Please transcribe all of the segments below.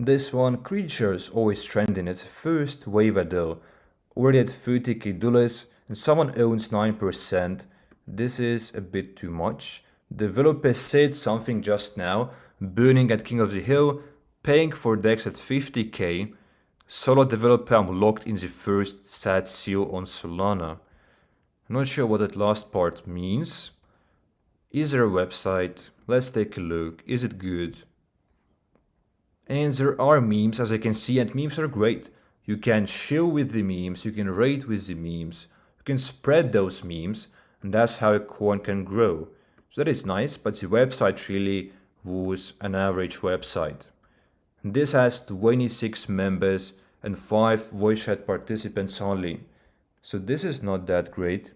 This one, creatures always trending. It's first wave though. Already at $30k and someone owns 9%. This is a bit too much. Developer said something just now. Burning at King of the Hill. Paying for decks at 50k. Solo developer unlocked in the first sad seal on Solana. I'm not sure what that last part means. Is there a website? Let's take a look. Is it good? And there are memes, as I can see, and memes are great. You can chill with the memes, you can rate with the memes, you can spread those memes, and that's how a coin can grow. So that is nice, but the website really was an average website. This has 26 members and 5 voice chat participants only. So this is not that great.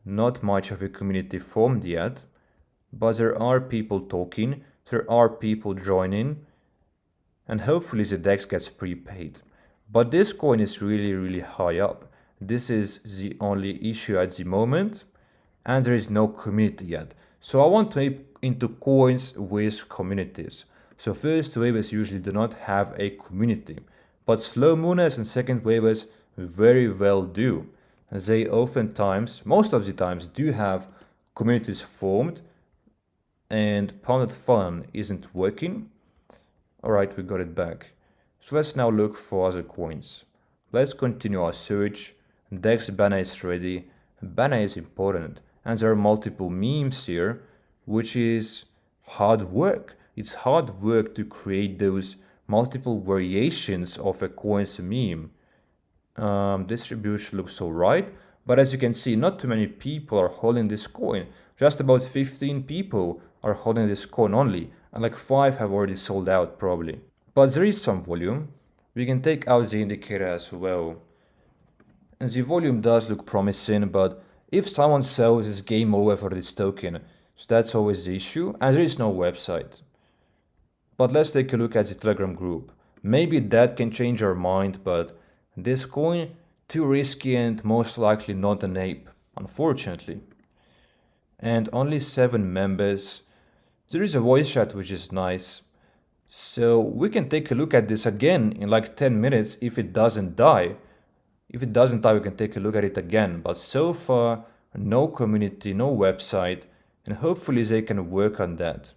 Not much of a community formed yet, but there are people talking, there are people joining, and hopefully the DEX gets prepaid. But this coin is really high up. This is the only issue at the moment, and there is no community yet. So I want to aim into coins with communities. So first wavers usually do not have a community, but slow mooners and second wavers very well do. They oftentimes, most of the times, do have communities formed, and PUMP.FUN isn't working. Alright, we got it back. So let's now look for other coins. Let's continue our search. DEX banner is ready. Banner is important, and there are multiple memes here, which is hard work. It's hard work to create those multiple variations of a coin's meme. Distribution looks alright, but as you can see, not too many people are holding this coin. Just about 15 people are holding this coin only, and like 5 have already sold out probably. But there is some volume. We can take out the indicator as well. And the volume does look promising, but if someone sells, it's game over for this token. So that's always the issue, and there is no website. But let's take a look at the Telegram group. Maybe that can change our mind, but this coin, too risky and most likely not an ape, unfortunately. And only 7 members. There is a voice chat, which is nice. So we can take a look at this again in like 10 minutes if it doesn't die. If it doesn't die, we can take a look at it again. But so far, no community, no website, and hopefully they can work on that.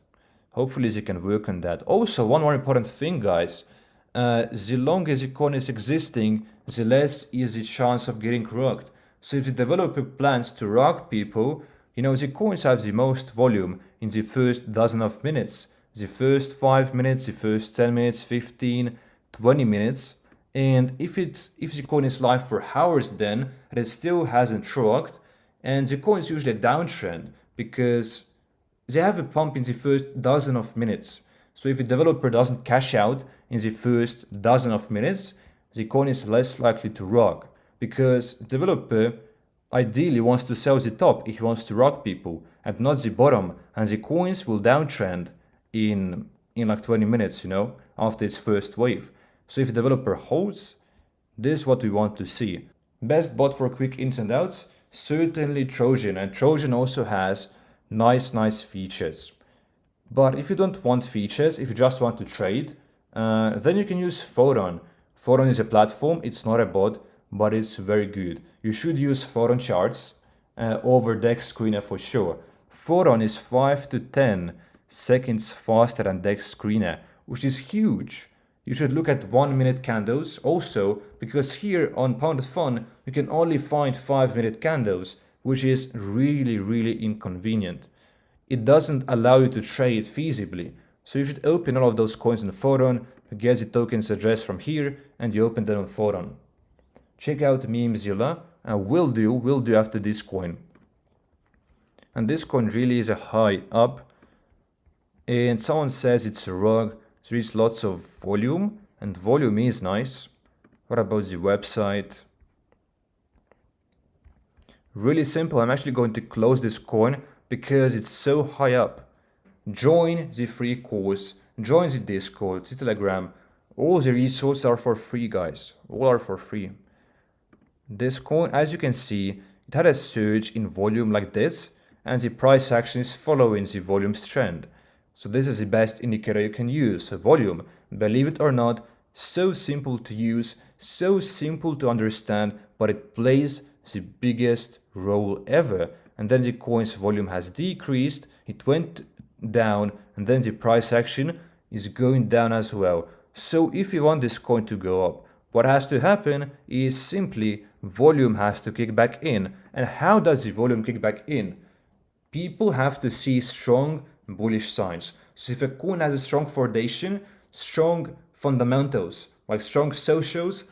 Also, one more important thing, guys. The longer the coin is existing, the less is the chance of getting rocked. So if the developer plans to rock people, the coins have the most volume in the first dozen of minutes. The first 5 minutes, the first 10 minutes, 15, 20 minutes. And if the coin is live for hours then, and it still hasn't rocked, and the coin is usually a downtrend because they have a pump in the first dozen of minutes. So if a developer doesn't cash out in the first dozen of minutes, the coin is less likely to rock, because the developer ideally wants to sell the top if he wants to rock people and not the bottom, and the coins will downtrend in like 20 minutes, after its first wave. So if a developer holds, this is what we want to see. Best bot for quick ins and outs, certainly Trojan, and Trojan also has nice features. But if you don't want features, if you just want to trade, then you can use Photon. Photon is a platform, it's not a bot, but it's very good. You should use Photon charts over DEX Screener for sure. Photon is 5 to 10 seconds faster than DEX Screener, which is huge. You should look at 1 minute candles also, because here on PUMP.FUN you can only find 5 minute candles, which is really inconvenient. It doesn't allow you to trade feasibly. So you should open all of those coins in Photon, get the token's address from here, and you open them on Photon. Check out Memezilla, and will do after this coin. And this coin really is a high up. And someone says it's a rug. There is lots of volume, and volume is nice. What about the website? Really simple. I'm actually going to close this coin because it's so high up. Join the free course, join the Discord, the Telegram. All the resources are for free, guys. All are for free. This coin, as you can see, it had a surge in volume like this, and the price action is following the volume trend. So this is the best indicator you can use, volume. Believe it or not, so simple to use, so simple to understand, but it plays the biggest role ever. And then the coin's volume has decreased, it went down, and then the price action is going down as well. So if you want this coin to go up, what has to happen is simply volume has to kick back in. And how does the volume kick back in? People have to see strong bullish signs. So if a coin has a strong foundation, strong fundamentals, like strong socials,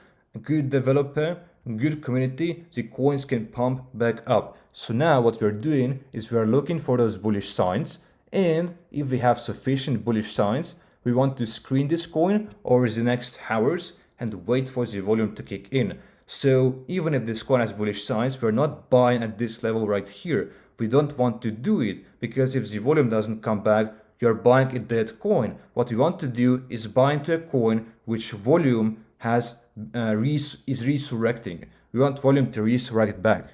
good developer, good community, the coins can pump back up. So now what we're doing is we're looking for those bullish signs, and if we have sufficient bullish signs, we want to screen this coin over the next hours and wait for the volume to kick in. So even if this coin has bullish signs, we're not buying at this level right here. We don't want to do it because if the volume doesn't come back, you're buying a dead coin. What we want to do is buy into a coin which volume has is resurrecting. We want volume to resurrect back.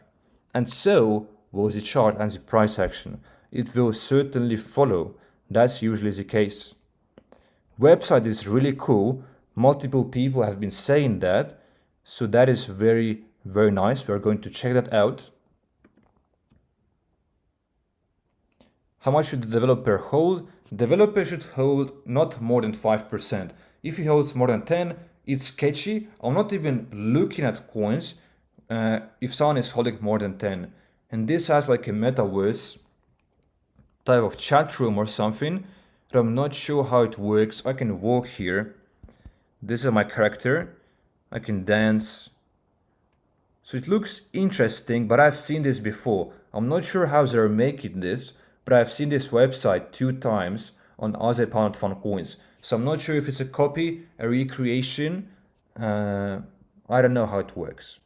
And so will the chart and the price action. It will certainly follow. That's usually the case. Website is really cool. Multiple people have been saying that. So that is very, very nice. We're going to check that out. How much should the developer hold? Developer should hold not more than 5%. If he holds more than 10, it's sketchy. I'm not even looking at coins if someone is holding more than 10. And this has like a metaverse type of chat room or something, but I'm not sure how it works. I can walk here. This is my character. I can dance. So it looks interesting, but I've seen this before. I'm not sure how they're making this, but I've seen this website 2 times on other PUMP.FUN coins. So I'm not sure if it's a copy, a recreation. I don't know how it works,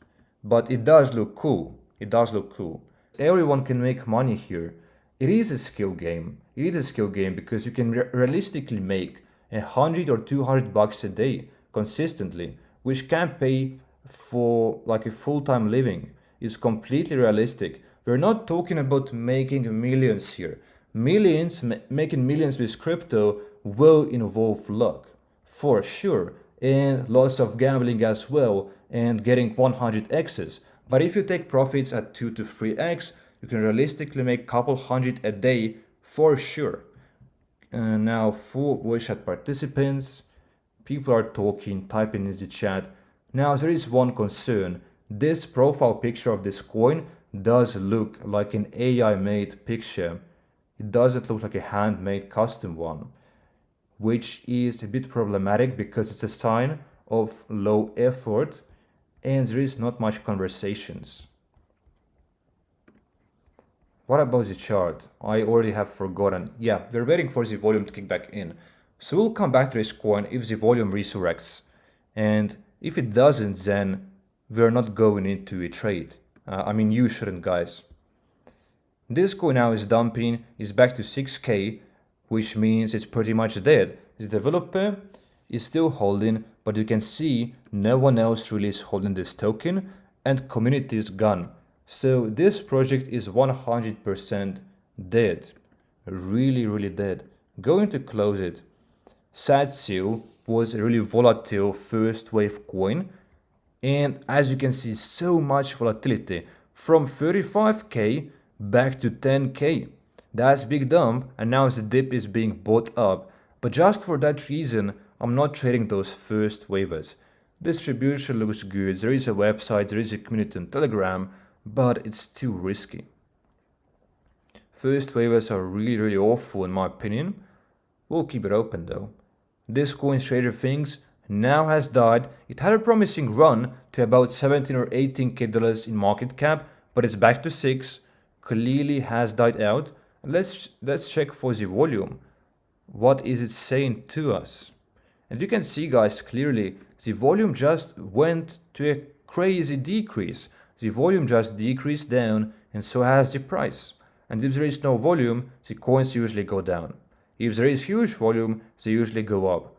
but it does look cool. It does look cool. Everyone can make money here. It is a skill game. It is a skill game because you can realistically make 100 or 200 bucks a day consistently, which can pay for like a full-time living. It's completely realistic. We're not talking about making millions here. Making millions with crypto will involve luck, for sure, and lots of gambling as well, and getting 100x's. But if you take profits at 2 to 3x, you can realistically make a couple hundred a day for sure. Now, full voice chat participants. People are talking, typing in the chat. Now, there is one concern. This profile picture of this coin does look like an AI-made picture. It doesn't look like a handmade custom one, which is a bit problematic because it's a sign of low effort and there is not much conversations. What about the chart? I already have forgotten. Yeah, we're waiting for the volume to kick back in. So we'll come back to this coin if the volume resurrects. And if it doesn't, then we're not going into a trade. I mean, you shouldn't, guys. This coin now is dumping, is back to 6k, which means it's pretty much dead. The developer is still holding, but you can see no one else really is holding this token, and community is gone. So this project is 100% dead. Really, really dead. Going to close it. Satsil was a really volatile first wave coin. And as you can see, so much volatility from 35k back to 10k. That's big dump, and now the dip is being bought up. But just for that reason, I'm not trading those first waivers. Distribution looks good, there is a website, there is a community on Telegram, but it's too risky. First waivers are really, really awful in my opinion. We'll keep it open though. This coin Stranger Things now has died. It had a promising run to about 17 or 18k dollars in market cap, but it's back to 6. Clearly has died out. Let's check for the volume. What is it saying to us? And you can see, guys, clearly the volume just went to a crazy decrease. The volume just decreased down, and so has the price. And if there is no volume, the coins usually go down. If there is huge volume, they usually go up.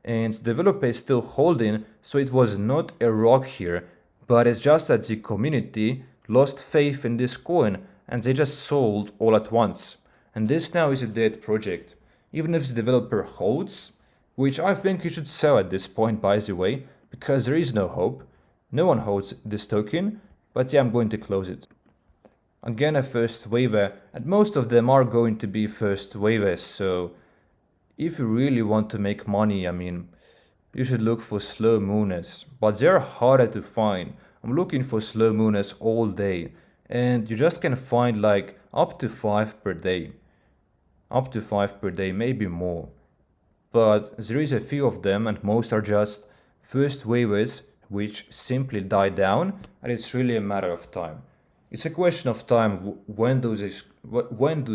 And the developer is still holding, so it was not a rock here, but it's just that the community lost faith in this coin and they just sold all at once. And this now is a dead project. even if the developer holds, which I think you should sell at this point, by the way, because there is no hope. No one holds this token, but yeah, I'm going to close it. Again, a first waiver, and most of them are going to be first waivers, so if you really want to make money, I mean, you should look for slow mooners, but they're harder to find. I'm looking for slow mooners all day, and you just can find like up to 5 per day. Up to 5 per day, maybe more. But there is a few of them, and most are just first waivers which simply die down, and it's really a matter of time. It's a question of time when do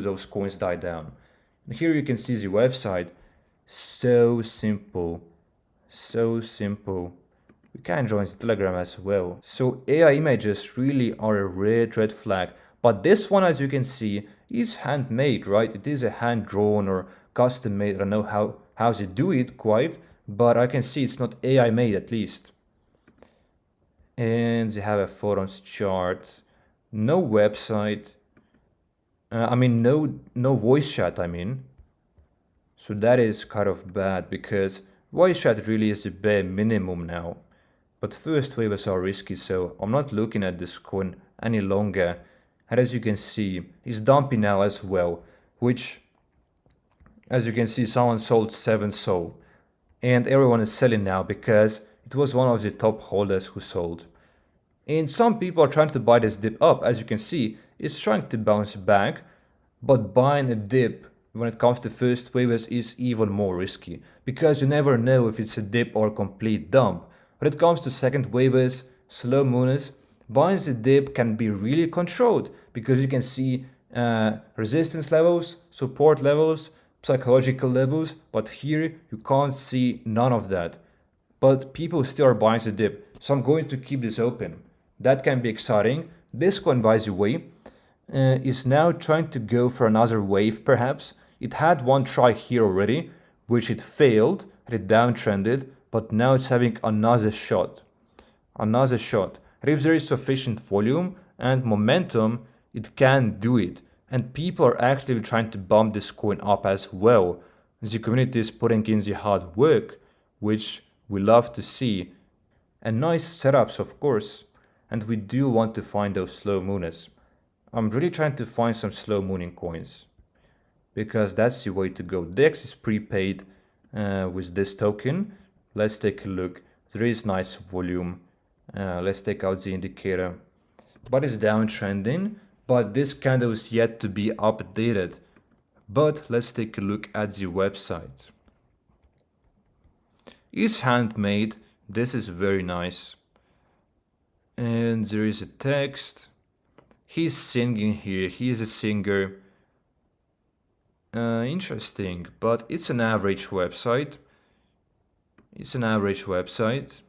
those coins die down. And here you can see the website. So simple. So simple. We can join the Telegram as well. So AI images really are a red flag. But this one, as you can see, is handmade, right? It is a hand-drawn or custom-made. I don't know how they do it quite, but I can see it's not AI made at least. And they have a forums chart. No website. No voice chat, So that is kind of bad because voice chat really is the bare minimum now. But first waivers are risky, so I'm not looking at this coin any longer. And as you can see, it's dumping now as well, which, as you can see, someone sold 7 SOL. And everyone is selling now because it was one of the top holders who sold. And some people are trying to buy this dip up. As you can see, it's trying to bounce back, but buying a dip when it comes to first waivers is even more risky because you never know if it's a dip or a complete dump. When it comes to second waivers, slow mooners, buying the dip can be really controlled because you can see resistance levels, support levels, psychological levels, but here you can't see none of that. But people still are buying the dip, so I'm going to keep this open. That can be exciting. This coin, by the way, is now trying to go for another wave perhaps. It had one try here already, which it failed, it downtrended, but now it's having another shot. Another shot. And if there is sufficient volume and momentum, it can do it. And people are actively trying to bump this coin up as well. The community is putting in the hard work, which we love to see. And nice setups, of course. And we do want to find those slow mooners. I'm really trying to find some slow mooning coins because that's the way to go. DEX is prepaid with this token. Let's take a look. There is nice volume. Let's take out the indicator. But it's downtrending. But this candle is yet to be updated. But let's take a look at the website. It's handmade. This is very nice. And there is a text. He's singing here. He is a singer. Interesting, but it's an average website. It's an average website.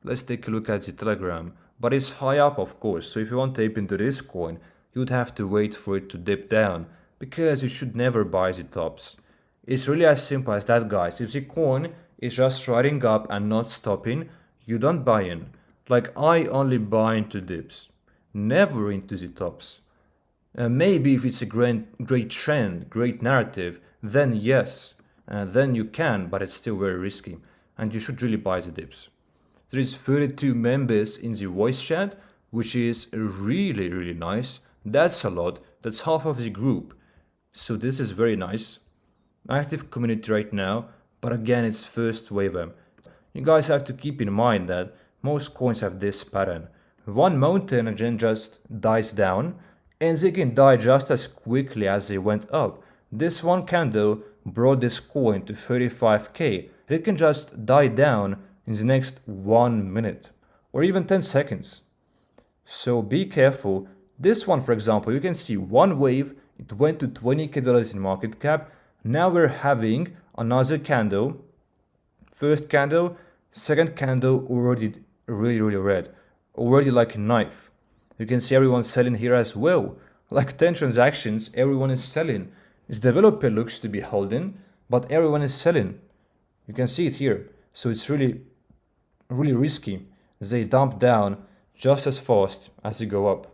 Let's take a look at the Telegram. But it's high up, of course. So if you want to dip into this coin, you would have to wait for it to dip down, because you should never buy the tops. It's really as simple as that, guys. If the coin is just riding up and not stopping, you don't buy in. Like, I only buy into dips, never into the tops. Maybe if it's a great trend, great narrative, then yes, then you can, but it's still very risky, and you should really buy the dips. There is 32 members in the voice chat, which is really nice. That's a lot. That's half of the group. So this is very nice. Active community right now, but again, it's first waiver. You guys have to keep in mind that most coins have this pattern. One mountain and then just dies down, and they can die just as quickly as they went up. This one candle brought this coin to 35k. It can just die down in the next 1 minute or even 10 seconds. So be careful. This one, for example, you can see one wave, it went to $20k in market cap. Now we're having another candle. First candle, second candle already really red. Already like a knife. You can see everyone selling here as well. Like 10 transactions, everyone is selling. This developer looks to be holding, but everyone is selling. You can see it here. So it's really risky. They dump down just as fast as they go up.